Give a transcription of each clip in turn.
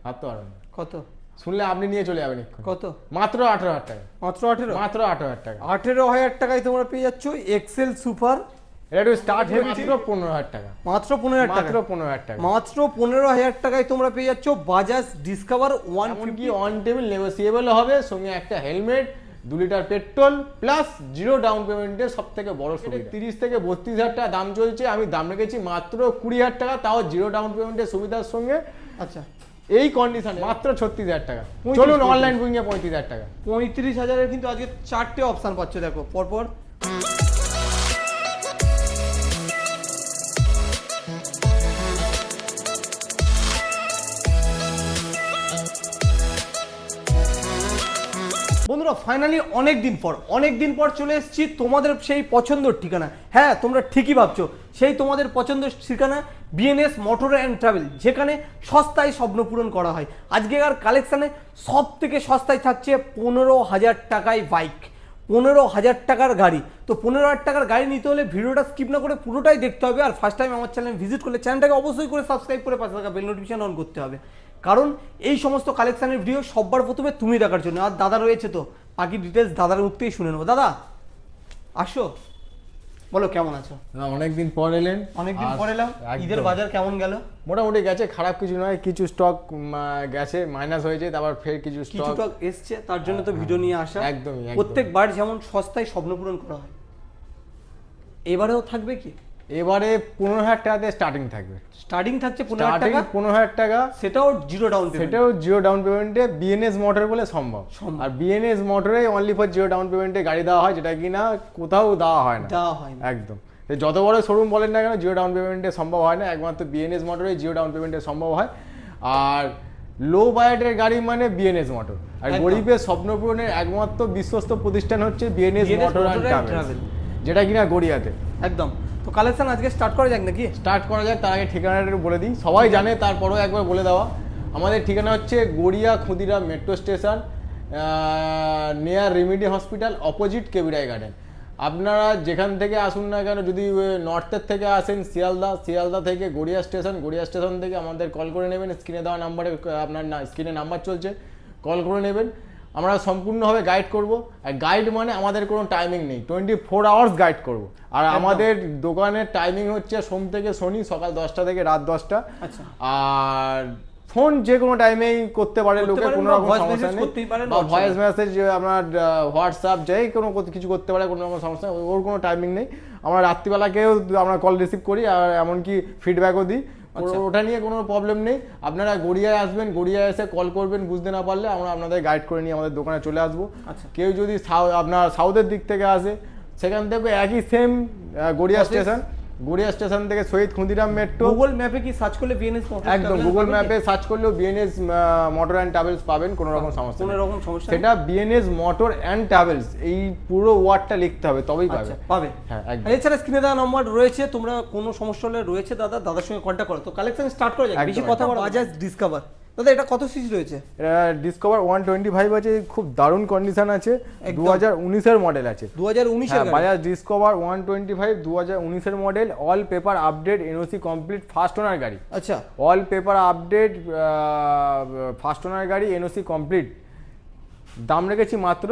ভাবতে পারবেন না। কত শুনলে আপনি নিয়ে চলে যাবেন এক্ষুনি। কত? মাত্র 18,000 টাকা। মাত্র 18? মাত্র 18,000 টাকা। 18,000 টাকায় তোমরা পেয়ে যাচ্ছ এক্সেল সুপার। এটা একটু স্টার্ট হয়ে মাত্র 15,000 টাকা। মাত্র 15,000 টাকা। মাত্র 15,000 টাকা। মাত্র 15,000 টাকায় তোমরা পেয়ে যাচ্ছ Bajaj discover 150 on table negotiable হবে, সঙ্গে একটা helmet, 2 litre petrol plus 0 down পেমেন্টের সব থেকে বড় সুবিধা। 30 থেকে 32,000 টাকা দাম চলছে, আমি দাম রেখেছি মাত্র 20,000 টাকা, তাও 0 ডাউন পেমেন্টের সুবিধার সঙ্গে। আচ্ছা, এই কন্ডিশনে মাত্র 36,000 টাকা। চলুন অনলাইন বুকিং এ 35,000 টাকা। 35,000-এর কিন্তু আজকে 4টে অপশন পাচ্ছ, দেখো পরপর। বন্ধুরা ফাইনালি অনেক দিন পর চলে এসেছি তোমাদের সেই পছন্দের ঠিকানা। হ্যাঁ, তোমরা ঠিকই ভাবছো, সেই তোমাদের পছন্দের ঠিকানা বিএনএস মোটর অ্যান্ড ট্রাভেল, যেখানে সস্তায় স্বপ্ন পূরণ করা হয়। আজকের কালেকশানে সব থেকে সস্তায় থাকছে 15,000 টাকায় বাইক, 15,000 টাকার গাড়ি। তো 15,000 টাকার গাড়ি নিতে হলে ভিডিওটা স্কিপ না করে পুরোটাই দেখতে হবে। আর ফার্স্ট টাইম আমার চ্যানেল ভিজিট করলে চ্যানেলটাকে অবশ্যই করে সাবস্ক্রাইব করে পাশে থাকা বেল নোটিফিকেশন অন করতে হবে, কারণ এই সমস্ত কালেকশানের ভিডিও সবার প্রথমে তুমি দেখার জন্য। আর দাদা রয়েছে, তো বাকি ডিটেলস দাদার মুখ থেকেই শুনে নেবো। দাদা আসো, বলো কেমন আছো? অনেকদিন পর এলেন। অনেকদিন পর এলাম। ঈদের বাজার কেমন গেল? মোটামুটি গেছে, খারাপ কিছু নয়। কিছু স্টক গেছে, মাইনাস হয়েছে, তারপর ফের কিছু স্টক এসছে, তার জন্য তো ভিডিও নিয়ে আসা। একদমই। প্রত্যেকবার যেমন সস্তায় স্বপ্ন পূরণ করা হয়, এবারেও থাকবে কি? এবারে 15,000 টাকা দিয়ে স্টার্টিং থাকবে। স্টার্টিং থাকছে 15,000 টাকা, 15,000 টাকা, সেটাও 0 ডাউন পেমেন্ট। সেটাও 0 ডাউন পেমেন্টে বিএনএস মোটর বলে সম্ভব। আর বিএনএস মোটরে অনলি ফর 0 ডাউন পেমেন্টে গাড়ি দেওয়া হয়, যেটা কিনা কোথাও দেওয়া হয় না। একদম। যত বড় শোরুম বলেন না কেন, 0 ডাউন পেমেন্টে সম্ভব হয় না, একমাত্র বিএনএস মোটরে 0 ডাউন পেমেন্টে সম্ভব হয়। আর লো বাজেটের গাড়ি মানে বিএনএস মোটর। আর গরিবের স্বপ্ন পূরণের একমাত্র বিশ্বস্ত প্রতিষ্ঠান হচ্ছে বিএনএস মোটর অ্যান্ড ট্রাভেল, যেটা কিনা গড়িয়াতে। একদম। তো কালেকশন আজকে স্টার্ট করা যাক নাকি? স্টার্ট করা যাক। তার আগে ঠিকানাটা বলে দিই, সবাই জানে তারপরেও একবার বলে দেওয়া। আমাদের ঠিকানা হচ্ছে Garia Khudiram metro station, near Remedy hospital, opposite কেবিরাই গার্ডেন। আপনারা যেখান থেকে আসুন না কেন, যদি নর্থের থেকে আসেন শিয়ালদা থেকে গড়িয়া স্টেশন থেকে আমাদের কল করে নেবেন। স্ক্রিনে দেওয়া নাম্বারে, আপনার স্ক্রিনে নাম্বার চলছে, কল করে নেবেন। আমরা সম্পূর্ণভাবে গাইড করব। আর গাইড মানে আমাদের কোনো টাইমিং নেই, 24 আওয়ার্স গাইড করব। আর আমাদের দোকানের টাইমিং হচ্ছে সোম থেকে শনি সকাল 10টা থেকে রাত 10টা। আচ্ছা। আর ফোন যে কোনো টাইমেই করতে পারে লোকে, কোনো রকম সমস্যা নেই। বা ভয়েস মেসেজ, আপনার হোয়াটসঅ্যাপ, যে কোনো কিছু করতে পারে, কোনো রকম সমস্যা, ওর কোনো টাইমিং নেই। আমরা রাত্রিবেলাকেও আমরা কল রিসিভ করি, আর এমনকি ফিডব্যাকও দিই। ওটা নিয়ে কোনো প্রবলেম নেই। আপনারা গড়িয়ায় আসবেন, গড়িয়ায় এসে কল করবেন, বুঝতে না পারলে আমরা আপনাদের গাইড করে নিয়ে আমাদের দোকানে চলে আসবো। কেউ যদি আপনার সাউথের দিক থেকে আসে, সেখান থেকে একই সেম গড়িয়া স্টেশন থেকে শহীদ ক্ষুদিরাম মেট্রো। গুগল ম্যাপে কি সার্চ করলে বিএনএস মোটর, একদম গুগল ম্যাপে সার্চ করলেও বিএনএস মোটর অ্যান্ড ট্রাভেলস পাবেন, কোনো রকম সমস্যা নেই। সেটা বিএনএস মোটর অ্যান্ড ট্রাভেলস, এই পুরো ওয়ার্ডটা লিখতে হবে, তবেই পাবে। হ্যাঁ, একদম। এছাড়া স্ক্রিনে দেওয়া নাম্বার রয়েছে, তোমরা কোনো সমস্যা হলে রয়েছে দাদার সঙ্গে কন্ট্যাক্ট করো। তো কালেকশন স্টার্ট করা যাক, বেশি কথা বলা। বাজাজ ডিসকভার, দাদা এটা কত সিসি রয়েছে? এটা ডিসকভার 125 আছে, খুব দারুণ কন্ডিশন আছে, 2019 এর মডেল আছে। 2019 এর বাজাজ ডিসকভার 125 2019 এর model, all paper update, NOC complete, first owner গাড়ি। আচ্ছা, all paper update, first owner গাড়ি, এনওসি কমপ্লিট। দাম রেখেছি মাত্র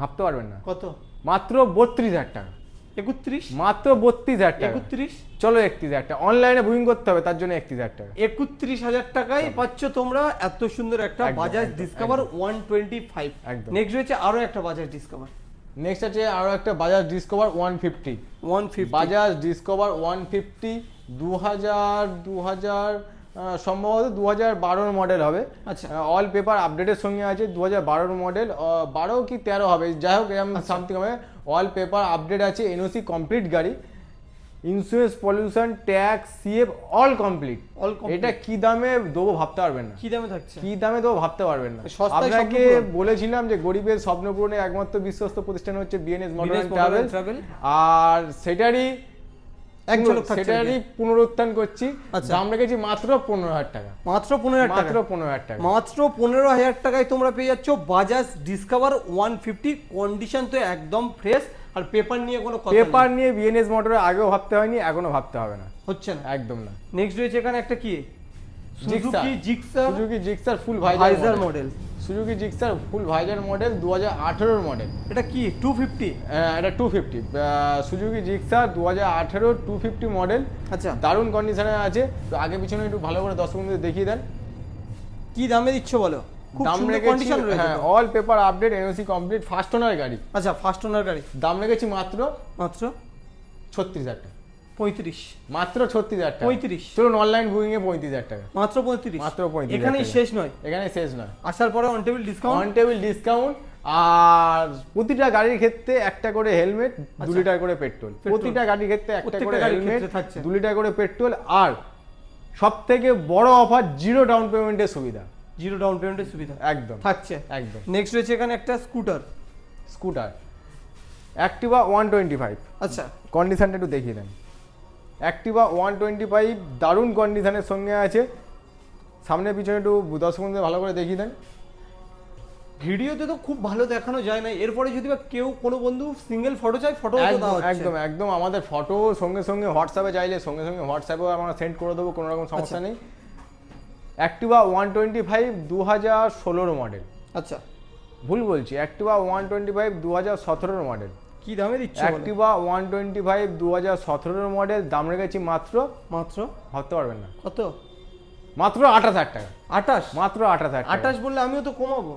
ভাবতে পারবেন না কত, মাত্র 32,000 টাকা। 31? মাত্র 32,000 টাকা। 31? চলো 31,000 টাকা, অনলাইনে বুকিং করতে হবে, তার জন্য 31,000 টাকা। 31,000 টাকায় পাচ্ছ তোমরা এত সুন্দর একটা বাজাজ ডিসকভার 125। নেক্সট রয়েছে আরো একটা বাজাজ ডিসকভার। নেক্সট আছে আরো একটা বাজাজ ডিসকভার 150। বাজাজ ডিসকভার 150 2000 সম্ভবত 2012 মডেল হবে। আচ্ছা, অল পেপার আপডেটের সঙ্গে আছে, 2012 মডেল, 12 কি 13 হবে, যাই হোক এরকম সামথিং হবে। অল পেপার আপডেট আছে, এনওসি কমপ্লিট গাড়ি, insurance, pollution, tax, CF all complete. এটা কি দামে দেবো ভাবতে পারবেন না। কি দামে থাকছে? কি দামে দেবো ভাবতে পারবেন না। আপনাকে বলেছিলাম যে গরিবের স্বপ্ন পূরণের একমাত্র বিশ্বস্ত প্রতিষ্ঠান হচ্ছে বিএনএস মোটর অ্যান্ড ট্রাভেল, আর সেটারই পুনরুত্থান করছি। দাম রেখেছি মাত্র 15,000 টাকা। মাত্র 15,000 টাকা। মাত্র 15,000 টাকায় তোমরা পেয়ে যাচ্ছ বাজাজ ডিসকভার 150। কন্ডিশন তো একদম ফ্রেশ। আর পেপার নিয়ে কোনো কথা, পেপার নিয়ে বিএনএস মোটরে আগেও ভাবতে হয়নি, এখনো ভাবতে হবে না, হচ্ছে না, একদম না। নেক্সট রয়েছে এখানে একটা কি Suzuki Gixxer Suzuki Gixxer full visor visor model. Suzuki Gixxer full visor model 2018 model. এটা কি 250? এটা 250 সুজুকি জিক্সার 2018 250 মডেল। আচ্ছা, দারুণ কন্ডিশনে আছে। তো আগে পিছনে একটু ভালো করে দর্শক বন্ধুদের দেখিয়ে দেন। কি দামে দিচ্ছ বলো? খুব দাম সুন্দর রেখেছি, কন্ডিশন রয়েছে হ্যাঁ, তো। All paper update, NOC complete, first owner গাড়ি। আচ্ছা, ফার্স্ট ওনার গাড়ি। দাম রেখেছি মাত্র মাত্র 36,000 টাকা। 35? মাত্র 36,000 টাকা। 35? চলুন অনলাইন বুকিং এ 35,000 টাকা। মাত্র 35? মাত্র 35,000 এখানেই টাকা। শেষ নয়, এখানে শেষ নয়, আসার পরে on table discount. On table discount. আর প্রতিটা গাড়ির ক্ষেত্রে একটা করে হেলমেট, 2 আচ্ছা। লিটার করে পেট্রোল। প্রতিটা গাড়ির ক্ষেত্রে একটা প্রত্যেকটা করে গাড়ির হেলমেট, ক্ষেত্রে থাকছে। 2 লিটার করে পেট্রোল। আর সব থেকে বড় অফার, জিরো ডাউন পেমেন্টের সুবিধা। জিরো ডাউন পেমেন্টের সুবিধা একদম থাকছে। একদম। নেক্সট রয়েছে এখানে একটা স্কুটার। স্কুটার অ্যাক্টিভা 125। আচ্ছা, কন্ডিশনটা একটু দেখিয়ে দেন। অ্যাক্টিভা 125 দারুণ কন্ডিশনের সঙ্গে আছে। সামনে পিছনে একটু দর্শক বন্ধুদের ভালো করে দেখিয়ে দেন। ভিডিওতে তো খুব ভালো দেখানো যায় না, এরপরে যদি বা কেউ কোনো বন্ধু সিঙ্গেল ফটো চাই, ফটো তো একদম দেওয়া হচ্ছে। একদম একদম। আমাদের ফটো সঙ্গে সঙ্গে হোয়াটসঅ্যাপে চাইলে সঙ্গে সঙ্গে হোয়াটসঅ্যাপেও আমরা সেন্ড করে দেবো, কোনো রকম সমস্যা আচ্ছা। নেই। অ্যাক্টিভা 125 2016 মডেল। আচ্ছা, ভুল বলছি, অ্যাক্টিভা 125 2017 মডেল। কি দামে দিচ্ছে বলো? অ্যাক্টিভা 125 2017 মডেল। দাম রেখেছি মাত্র, মাত্র ভাবতে পারবেন না, কত? মাত্র 28,000 টাকা। 28? মাত্র 28,000 টাকা। 28 বললে আমিও তো কমাবো।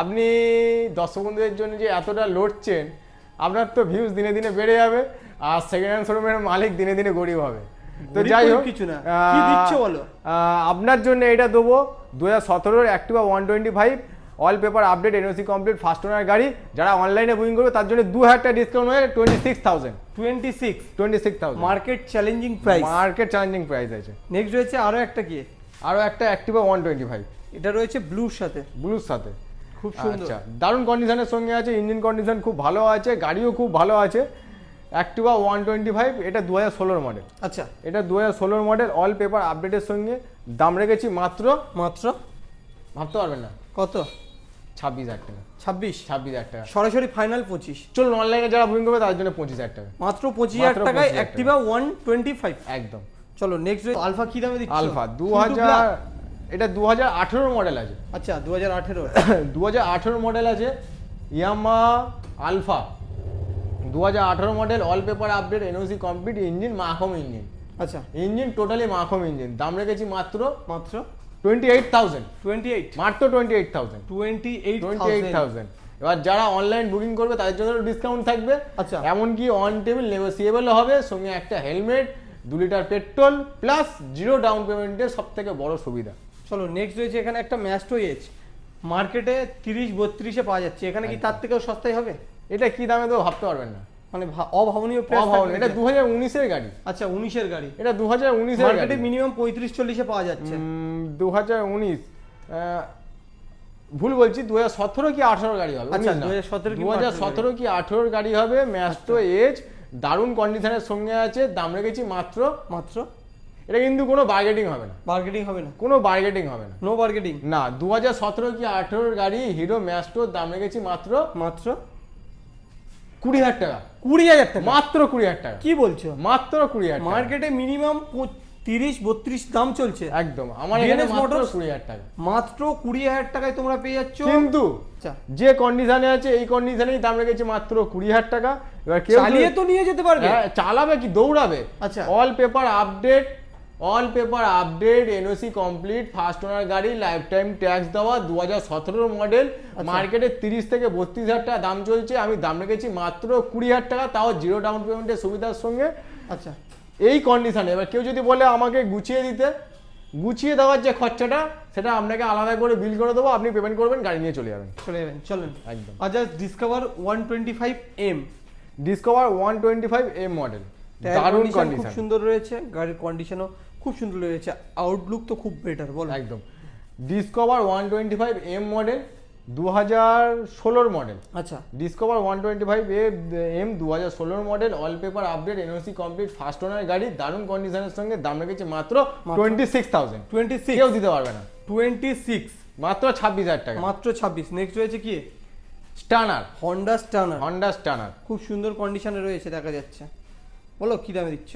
আপনি দর্শক বন্ধুদের জন্য যে এতটা লড়ছেন, আপনার তো ভিউজ দিনে দিনে বেড়ে যাবে, আর সেকেন্ড হ্যান্ড শোরুমের মালিক দিনে দিনে গরিব হবে। তো গরিব যাই টরিব হোক, কিছু না। কি দিচ্ছ বলো? আপনার জন্য এটা দেবো 2017 Activa 125, all paper update, NOC complete, first owner গাড়ি। যারা অনলাইনে বুকিং করবে তার জন্য 2,000 টাকা ডিসকাউন্ট হয়ে 26,000। 26? Market challenging price. Market challenging price আছে। নেক্সট রয়েছে আরো একটা কি? আরও একটা অ্যাক্টিভা 125, এটা রয়েছে ব্লুর সাথে। ব্লুর সাথে। খুব সুন্দর। আচ্ছা, দারুণ কন্ডিশনের সঙ্গে আছে, ইঞ্জিন কন্ডিশন খুব ভালো আছে, গাড়িও খুব ভালো আছে। অ্যাক্টিভা 125, এটা 2016 মডেল। আচ্ছা, এটা 2016 মডেল, অল পেপার আপডেটের সঙ্গে। দাম রেখেছি মাত্র, মাত্র ভাবতে পারবেন না, কত? 26,000 টাকা। 26? টাকা। সরাসরি ফাইনাল 25? চলুন অনলাইনে যারা বুকিং করবে তার জন্য 25,000 টাকা। মাত্র 25,000 মাত্র টাকায় 25,000 অ্যাক্টিভা 125। একদম। চলো নেক্সট আলফা কি দামে দিচ্ছ? আলফা 2000, এটা 2018 মডেল আছে। আচ্ছা, 2018? 2018 মডেল আছে। Yamaha Alpha 2018 model, all paper update, NOC complete, engine মাখম ইঞ্জিন। আচ্ছা, ইঞ্জিন টোটালি মাখম ইঞ্জিন। দাম রেখেছি মাত্র মাত্র 28,000। 28? মাত্র 28,000। 28,000? এবার যারা অনলাইন বুকিং করবে তাদের জন্য ডিসকাউন্ট থাকবে। আচ্ছা। এমনকি অন টেবিল নেগোসিয়েবল হবে, সঙ্গে একটা helmet, 2 litre petrol, plus zero down পেমেন্টের সব থেকে বড় সুবিধা। চলো নেক্সট রয়েছে এখানে একটা ম্যাস্টো এজ। মার্কেটে 30-32-এ পাওয়া যাচ্ছে, এখানে কি তার থেকেও সস্তায় হবে? এটা কি দামে তো ভাবতে পারবেন না, মানে অভাবনীয় প্রাইস। এটা 2019 এর গাড়ি। আচ্ছা, 19-এর গাড়ি। এটা 2019 এর মার্কেটে গাড়ি। মিনিমাম 35-40-এ পাওয়া যাচ্ছে। 2019, ভুল বলছি, 2017 কি 18 গাড়ি হবে। আচ্ছা, 19 না। 2017 কি 2017 কি 18 গাড়ি হবে। ম্যাস্টো এজ দারুণ কন্ডিশনের সঙ্গে আছে। দাম রেখেছি মাত্র, মাত্র? এটা কিন্তু কোনো বার্গেটিং হবে না, বার্গেটিং হবে না? কোনো বার্গেটিং হবে না, নো বার্গেটিং? না। 2017 কি 18 গাড়ি হিরো ম্যাস্টোর দাম রেখেছি মাত্র, মাত্র 20,000 টাকা। 20,000 টাকা? মাত্র 20,000 টাকা। কি বলছো? মাত্র 20,000 টাকা। মার্কেটে মিনিমাম 30-32 দাম চলছে। একদম, আমার এখানে BNS মাত্র Motors 20,000 টাকা। মাত্র 20,000 টাকায় তোমরা পেয়ে যাচ্ছ। কিন্তু আচ্ছা, যে কন্ডিশনে আছে এই কন্ডিশনেই দাম রেখেছি মাত্র 20,000 টাকা। এবার কেউ চালিয়ে তো নিয়ে যেতে পারবে। হ্যাঁ, চালাবে কি দৌড়াবে। আচ্ছা। All paper update, all paper update, NOC complete, first owner গাড়ি, লাইফ টাইম ট্যাক্স দেওয়া, 2017 মডেল। মার্কেটে 30 থেকে 32,000 টাকা দাম চলছে, আমি দাম রেখেছি মাত্র 20,000 টাকা, তাও জিরো ডাউন পেমেন্টের সুবিধার সঙ্গে। আচ্ছা, এই কন্ডিশনে এবার কেউ যদি বলে আমাকে গুছিয়ে দিতে, গুছিয়ে দেওয়ার যে খরচাটা সেটা আপনাকে আলাদা করে বিল করে দেবো, আপনি পেমেন্ট করবেন, গাড়ি নিয়ে চলে যাবেন। চলে যাবেন। চলেন একদম। আচ্ছা, Discover 125M। Discover 125M model, দারুণ খুব কন্ডিশন। সুন্দর রয়েছে, গাড়ির কন্ডিশনও খুব সুন্দর রয়েছে, আউটলুক তো খুব বেটার। বলো। একদম। Discover 125M model 2016 model. আচ্ছা, Discover 125M 2016 model, all paper update, NOC complete, first owner গাড়ি, দারুণ কন্ডিশনের সঙ্গে। দাম রেখেছে মাত্র 26,000। 26? কেউ দিতে পারবে না। 26? মাত্র 26,000 টাকা। মাত্র 26। নেক্সট রয়েছে কি? Stunner, Honda Stunner. Honda Stunner খুব সুন্দর কন্ডিশনে রয়েছে, দেখা যাচ্ছে। বলো কি দামে দিচ্ছ?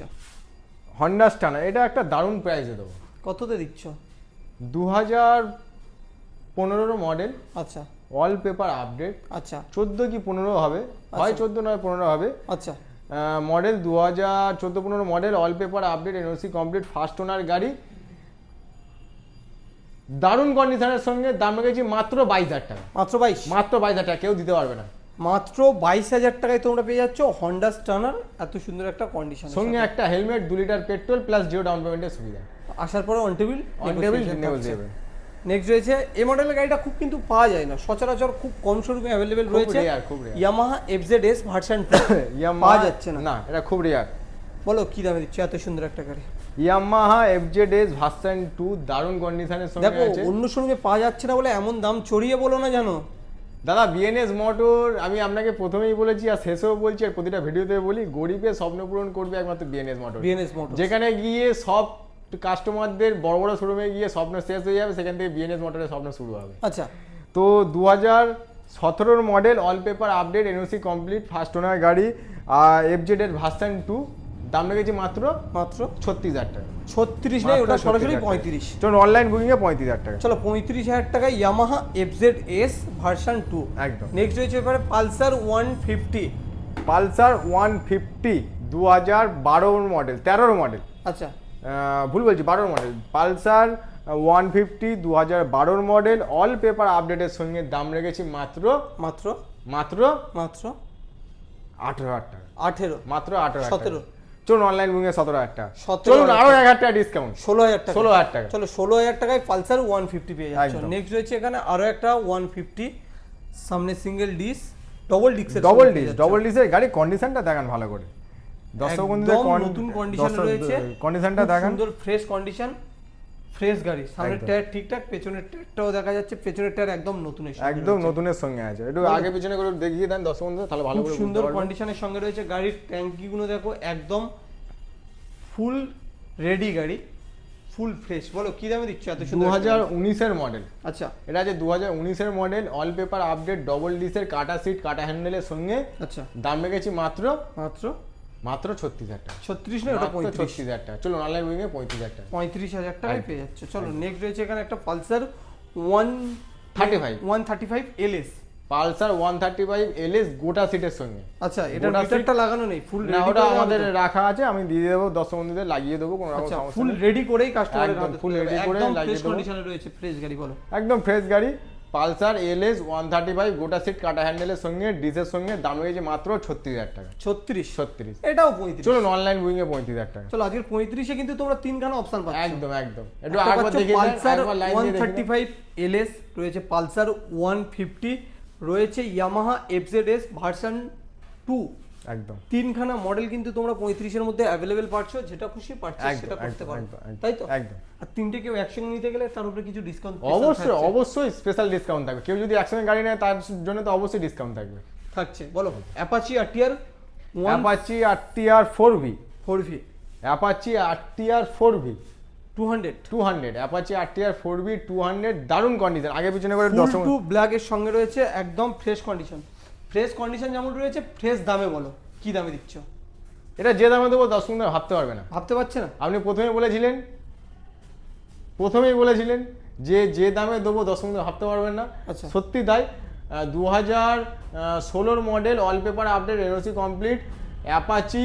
হন্ডা স্টানার এটা একটা দারুণ প্রাইসে দেবো। কততে দিচ্ছ? 2015 মডেল, আচ্ছা অল পেপার আপডেট। আচ্ছা 14 কি 15 হবে, হয় 14 নয় 15 হবে। আচ্ছা model 2014-15 model, all paper update, NOC complete, first owner গাড়ি, দারুণ কন্ডিশনের সঙ্গে। দাম রেখেছি মাত্র 22,000 টাকা। মাত্র 22? মাত্র 22,000 টাকা, কেউ দিতে পারবে না। মাত্র 22,000 টাকায় তোমরা পেয়ে যাচ্ছ হন্ডা স্টার্নার, এত সুন্দর একটা কন্ডিশন, সঙ্গে একটা helmet, 2 litre petrol plus zero down পেমেন্টের সুবিধা। আসার পরে অন টেবিল নেগোসিয়েবল। নেক্সট রয়েছে এই মডেলের গাড়িটা খুব কিন্তু পাওয়া যায় না সচরাচর, খুব কম শোরুমে অ্যাভেলেবেল রয়েছে। খুব রেয়ার। ইয়ামাহা FZS ভার্সন 2 পাওয়া যাচ্ছে না। না, এটা খুব রেয়ার। বলো কি দামে দিচ্ছ এত সুন্দর একটা গাড়ি? ইয়ামাহা FZS ভার্সন 2 দারুণ কন্ডিশনের সঙ্গে দেখো আছে। অন্য শোরুমে পাওয়া যাচ্ছে না বলে এমন দাম চড়িয়ে বলো না জানো। দাদা বিএনএস মোটর, আমি আপনাকে প্রথমেই বলেছি আর শেষেও বলছি আর প্রতিটা ভিডিওতে বলি, গরিবের স্বপ্ন পূরণ করবে একমাত্র বিএনএস মোটর। বিএনএস মোটর যেখানে গিয়ে সব কাস্টমারদের বড় বড় শোরুমে গিয়ে স্বপ্ন শেষ হয়ে যাবে, সেখান থেকে বিএনএস মোটরের স্বপ্ন শুরু হবে। আচ্ছা তো 2017 model, all paper update, NOC complete, first owner গাড়ি, FZS ভার্সন 2, দাম রেখেছি মাত্র 36,000 টাকা। 36 নেই, ওটা সরাসরি 35। চলুন অনলাইন বুকিং এ 35,000 টাকা। চলো 35,000 টাকায় ইয়ামাহা FZS ভার্সন 2 একদম। নেক্সট রয়েছে এবারে পালসার 150। পালসার 150 2012 মডেল, 13 মডেল, আচ্ছা ভুল বলছি 12 model. Pulsar 150 2012 model, all paper আপডেটের সঙ্গে দাম রেখেছি মাত্র মাত্র মাত্র মাত্র 18,000 টাকা। 18 মাত্র 18,000 টাকা। 17 চলুন অনলাইন বুকিং এ 17,000 টাকা। 17,000 চলুন আরো 1,000 টাকা ডিসকাউন্ট, 16,000 টাকা। 16,000 টাকা। চলো 16,000 টাকায় পালসার 150 পেয়ে যাচ্ছ। একদম। নেক্সট রয়েছে এখানে আরো একটা 150, সামনে সিঙ্গেল ডিস, ডবল ডিস্কের ডবল ডিসের গাড়ি কন্ডিশনটা দেখান ভালো করে। দর্শক বন্ধুদের নতুন কন্ডিশন রয়েছে, কন্ডিশনটা দেখান। সুন্দর ফ্রেশ কন্ডিশন, ফ্রেশ গাড়ি। সামনের একদম। টায়ার ঠিকঠাক, পেছনের টায়ারটাও দেখা যাচ্ছে, পেছনের টায়ার একদম নতুন এসে একদম নতুনের সঙ্গে আছে। একটু আগে পিছনে করে দেখিয়ে দেন দর্শক বন্ধুদের, তাহলে ভালো খুব করে সুন্দর বুঝতে পারবে। কন্ডিশনের সঙ্গে রয়েছে। গাড়ির ট্যাঙ্কি গুলো দেখো একদম ফুল রেডি গাড়ি, ফুল ফ্রেশ। বলো কি দামে দিচ্ছ এত সুন্দর? 2019 এর মডেল। আচ্ছা এটা আছে 2019 এর model, all paper update, double ডিসের, কাটা সিট, কাটা হ্যান্ডেলের সঙ্গে আচ্ছা দাম রেখেছি মাত্র মাত্র মাত্র 36,000 টাকা। 36 না, ওটা 35। 36,000 টাকা। চলুন অনলাইন বুকিং এ 35,000 টাকা। 35,000 টাকায় একদম। পেয়ে যাচ্ছে। চলো নেক্সট রয়েছে এখানে একটা পালসার 135 LS। পালসার 135 LS গোটা সিটের সঙ্গে। আচ্ছা এটা গোটা মিটারটা লাগানো নেই, ফুল না, রেডি ওটা আমাদের রাখা আছে, আমি দিয়ে দেবো দর্শক বন্ধুদের, লাগিয়ে দেবো, কোনো রকম আচ্ছা সমস্যা ফুল নেই। রেডি করেই কাস্টমারের একদম হাতে full ready করে একদম লাগিয়ে ফ্রেশ দেবো। কন্ডিশনে রয়েছে, ফ্রেশ গাড়ি। বলো একদম ফ্রেশ গাড়ি, পালসার LS 135 গোটা সিট, কাটা হ্যান্ডেলের সঙ্গে, ডিসের সঙ্গে, দাম রেখেছি মাত্র 36,000 টাকা। 36 36। এটাও 35। চলুন অনলাইন বুকিং এ 35,000 টাকা। চলো আজকের 35-এ কিন্তু তোমরা তিনখানা অপশন পাচ্ছ। একদম একদম। একটু একটা আরেকবার পাচ্ছ দেখিয়ে দেন, পালসার একবার লাইন দিয়ে দেখিয়ে দেন। 135 LS রয়েছে, পালসার 150 রয়েছে, ইয়ামাহা FZS ভার্সন 2। একদম তিনখানা মডেল কিন্তু তোমরা 35-এর মধ্যে অ্যাভেলেবেল পাচ্ছ, যেটা খুশি পারছো একদম, সেটা করতে একদম, পারো, একদম, একদম, তাই তো? একদম। আর তিনটে কেউ একসঙ্গে নিতে গেলে তার উপরে কিছু ডিসকাউন্ট অবশ্যই অবশ্যই স্পেশাল ডিসকাউন্ট থাকবে। কেউ যদি একসঙ্গে গাড়ি নেয় তার জন্য তো অবশ্যই ডিসকাউন্ট থাকবে। থাকছে। বলো Apache RTR Apache RTR 4V, 4V Apache RTR 4V 200 Apache RTR 4V 200, দারুণ কন্ডিশন। আগে পিছনে করে ফুল দর্শক টু ব্ল্যাক এর সঙ্গে রয়েছে, একদম ফ্রেশ কন্ডিশন। ফ্রেশ কন্ডিশন যেমন রয়েছে, ফ্রেশ দামে বলো কি দামে দিচ্ছ? এটা যে দামে দেবো দর্শক বন্ধুরা ভাবতে পারবে না। ভাবতে পারছে না? আপনি প্রথমেই বলেছিলেন যে দামে দেবো দর্শক বন্ধুরা ভাবতে পারবেন না। আচ্ছা। সত্যি তাই। 2016 model, all paper update, NOC complete, Apache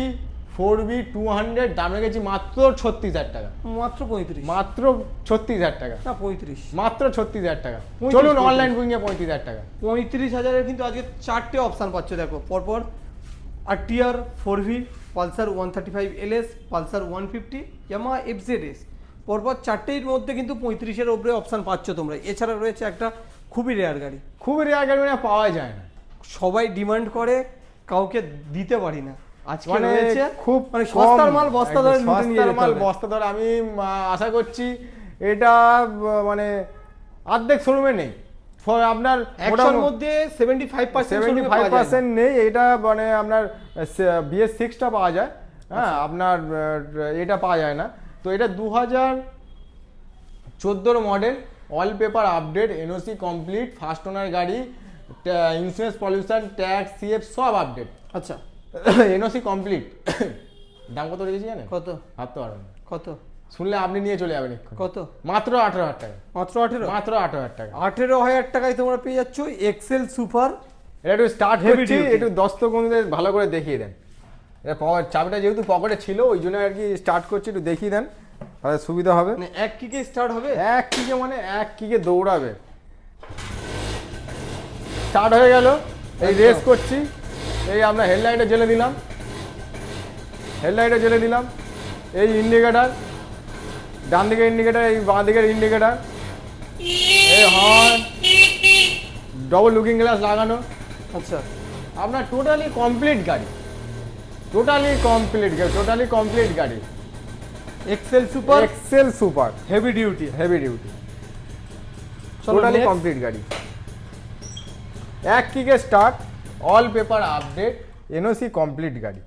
4V 200, দাম রেখেছি মাত্র 36,000 টাকা। মাত্র 35? মাত্র 36,000 টাকা। না 35। মাত্র 36,000 টাকা। 35,000 চলুন অনলাইন বুকিং এ 35,000 টাকা। 35,000-এর কিন্তু আজকে চারটে অপশন পাচ্ছ দেখো পরপর। RTR 4V, Pulsar 135 LS, Pulsar 150, Yamaha FZS, পরপর চারটের মধ্যে কিন্তু 35-এর উপরে অপশন পাচ্ছ তোমরা। এছাড়া রয়েছে একটা খুবই রেয়ার গাড়ি, খুবই রেয়ার গাড়ি, মানে পাওয়া যায় না। সবাই ডিমান্ড করে, কাউকে দিতে পারি না। আজকে মানে রয়েছে খুব মানে সস্তার মাল বস্তা ধরে লুটে নিয়ে সস্তার যেতে মাল হবে। বস্তা ধরে। আমি আশা করছি এটা মানে অর্ধেক শোরুমে নেই। আপনার একশোর মধ্যে 75% নেই। এটা মানে আপনার BS6টা পাওয়া যায়, হ্যাঁ, আপনার এটা পাওয়া যায় না। তো এটা 2014 model, all paper update, NOC complete, first owner গাড়ি, ইন্স্যুরেন্স, পলিউশন, ট্যাক্স, CF সব আপডেট। আচ্ছা এনওসি কমপ্লিট। দাম কত রেখেছি জানেন? কত? ভাবতে পারবেন না। কত? শুনলে আপনি নিয়ে চলে যাবেন এক্ষুনি। কত? মাত্র 18,000 টাকা, মাত্র 18? মাত্র 18,000 টাকা। 18,000 টাকায় তোমরা পেয়ে যাচ্ছ এক্সেল সুপার। এটা একটু স্টার্ট Heavy করছি, duty। একটু দস্তক বন্ধুদের ভালো করে দেখিয়ে দেন। এটা চাবিটা যেহেতু পকেটে ছিল ওই জন্য আর কি স্টার্ট করছি, একটু দেখিয়ে দেন তাহলে সুবিধা হবে। মানে এক কিকে স্টার্ট হবে? এক কিকে মানে এক কিকে দৌড়াবে। স্টার্ট হয়ে গেল, এই একদম। রেস করছি, এই আমরা হেডলাইটে জ্বেলে দিলাম, হেডলাইটে জ্বেলে দিলাম, এই ইন্ডিকেটার, ডান দিকের ইন্ডিকেটার, এই বাঁ দিকের ইন্ডিকেটার, এই হর্ন, ডবল লুকিং গ্লাস লাগানো। আচ্ছা, আপনার টোটালি কমপ্লিট গাড়ি, টোটালি কমপ্লিট গাড়ি, টোটালি কমপ্লিট গাড়ি। Excel super Excel super heavy duty. Heavy duty, চলো টোটালি next। কমপ্লিট গাড়ি। এক কিকে start, all paper update, NOC complete গাড়ি।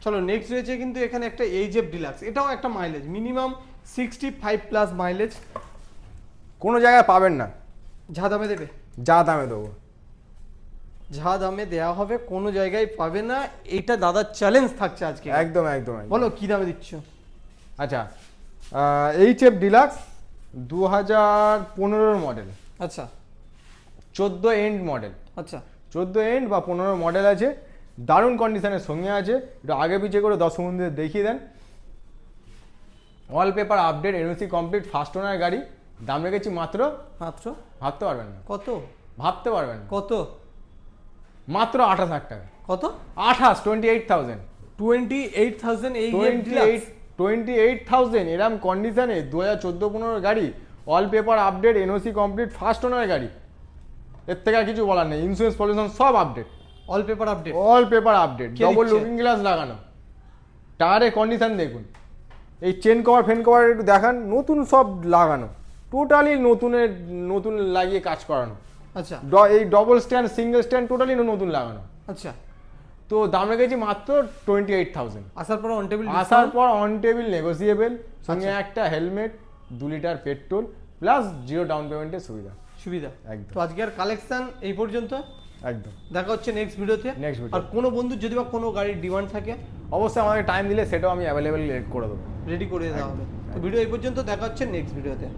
চলো নেক্সট রয়েছে কিন্তু এখানে একটা এইচএফ ডিলাক্স, এটাও একটা মাইলেজ মিনিমাম 65 প্লাস মাইলেজ। কোনো জায়গায় পাবেন না যা দামে দেবে, যা দামে দেবো। যা দামে দেওয়া হবে কোনো জায়গায় পাবে না, এটা দাদার চ্যালেঞ্জ থাকছে আজকে। একদম একদম একদম। বলো কি দামে দিচ্ছ? আচ্ছা, এইচএফ ডিলাক্স 2015 মডেল, আচ্ছা 14 এন্ড মডেল, আচ্ছা 14 এন্ড বা 15 মডেল আছে, দারুণ কন্ডিশনের সঙ্গে আছে। একটু আগে পিছিয়ে করে দর্শক বন্ধুদের দেখিয়ে দেন। All paper update, NOC complete, first owner গাড়ি। দাম রেখেছি মাত্র, মাত্র ভাবতে পারবেন না, কত? ভাবতে পারবেন না, কত? মাত্র 28,000 টাকা। কত? 28,000 28,000 এই ডিলাক্স। 28,000 এরম কন্ডিশনে 2014-15 গাড়ি, all paper update, NOC complete, first owner গাড়ি। এর থেকে আর কিছু বলার নেই, ইন্স্যুরেন্স পলিউশন সব update, all paper update. All paper update, কে ডবল দিচ্ছে? লুকিং গ্লাস লাগানো, টায়ারের কন্ডিশন দেখুন, এই চেন কভার ফেন কভার একটু দেখান, নতুন সব লাগানো, টোটালি নতুন লাগিয়ে কাজ করানো। আচ্ছা এই double stand, single stand totally নতুন লাগানো। আচ্ছা, তো দাম রেখেছি মাত্র 28,000। আসার পর অন টেবিল আসার পর অন টেবিল নেগোসিয়েবল, সঙ্গে আচ্ছা। একটা helmet, 2 litre petrol, plus 0 down পেমেন্টের সুবিধা। সুবিধা। একদম। তো আজকের কালেকশন এই পর্যন্ত, একদম। দেখা হচ্ছে নেক্সট ভিডিওতে। Next video। আর কোনো বন্ধু যদি বা কোনো গাড়ির ডিমান্ড থাকে অবশ্যই আমাকে টাইম দিলে সেটাও আমি অ্যাভেলেবেল করে দেবো। রেডি করে দেওয়া হবে। তো ভিডিও এই পর্যন্ত, দেখা হচ্ছে নেক্সট ভিডিওতে।